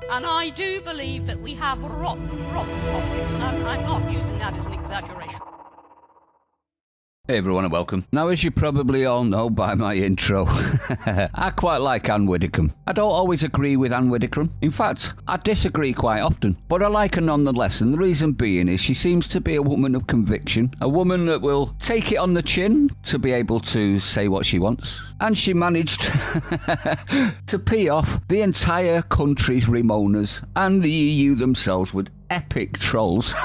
And I do believe that we have rotten politics, and I'm not using that as an exaggeration. Hey everyone and welcome. Now, as you probably all know by my intro, I quite like Anne Widdecombe. I don't always agree with Anne Widdecombe. In fact, I disagree quite often. But I like her nonetheless, and the reason being is she seems to be a woman of conviction, a woman that will take it on the chin to be able to say what she wants. And she managed to pee off the entire country's Ramonas and the EU themselves with epic trolls.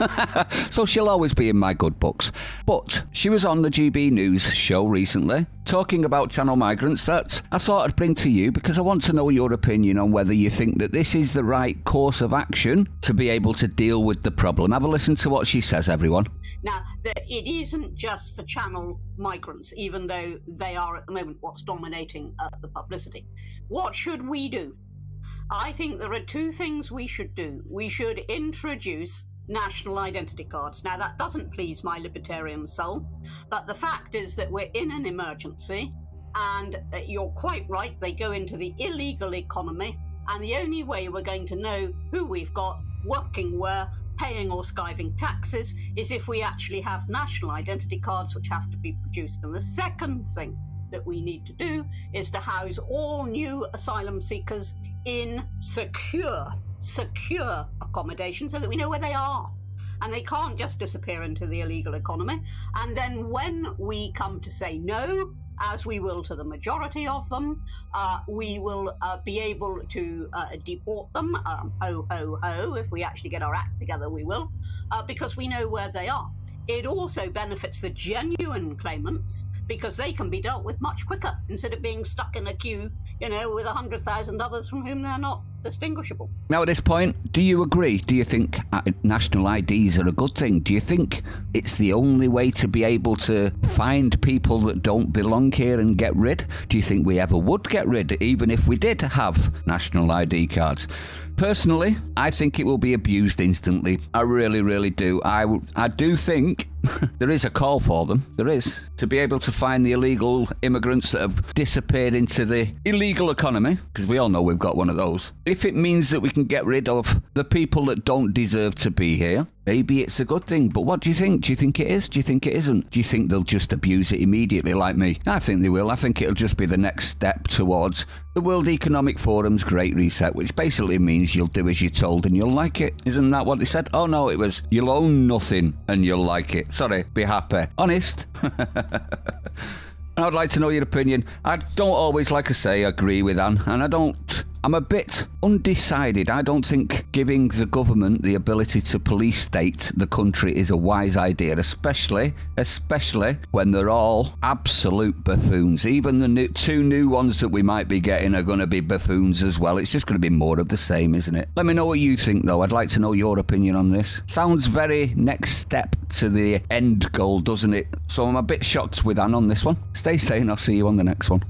So she'll always be in my good books. But she was on the GB News show recently talking about channel migrants that I thought I'd bring to you because I want to know your opinion on whether you think that this is the right course of action to be able to deal with the problem. Have a listen to what she says, everyone. Now, it isn't just the channel migrants, even though they are at the moment what's dominating the publicity. What should we do? I think there are two things we should do. We should introduce national identity cards. Now, that doesn't please my libertarian soul, but the fact is that we're in an emergency, and you're quite right, they go into the illegal economy, and the only way we're going to know who we've got working where, paying or skiving taxes, is if we actually have national identity cards which have to be produced. And the second thing that we need to do is to house all new asylum seekers in secure accommodation so that we know where they are. And they can't just disappear into the illegal economy. And then when we come to say no, as we will to the majority of them, we will be able to deport them, ho, ho, ho, if we actually get our act together, we will, because we know where they are. It also benefits the genuine claimants because they can be dealt with much quicker instead of being stuck in a queue, with 100,000 others from whom they're not distinguishable. Now, at this point, do you agree? Do you think national IDs are a good thing? Do you think it's the only way to be able to find people that don't belong here and get rid? Do you think we ever would get rid, even if we did have national ID cards? Personally, I think it will be abused instantly. I really, really do. I do think there is a call for them. There is. To be able to find the illegal immigrants that have disappeared into the illegal economy, because we all know we've got one of those. If it means that we can get rid of the people that don't deserve to be here, maybe it's a good thing. But what do you think? Do you think it is? Do you think it isn't? Do you think they'll just abuse it immediately like me? I think they will. I think it'll just be the next step towards the World Economic Forum's Great Reset, which basically means you'll do as you're told and you'll like it. Isn't that what they said? Oh no, it was you'll own nothing and you'll like it. Sorry, be happy. Honest. I'd like to know your opinion. I don't always, like I say, agree with Anne, and I'm a bit undecided. I don't think giving the government the ability to police state the country is a wise idea, especially when they're all absolute buffoons. Even the two new ones that we might be getting are going to be buffoons as well. It's just going to be more of the same, isn't it? Let me know what you think, though. I'd like to know your opinion on this. Sounds very next step to the end goal, doesn't it? So I'm a bit shocked with Anne on this one. Stay sane. I'll see you on the next one.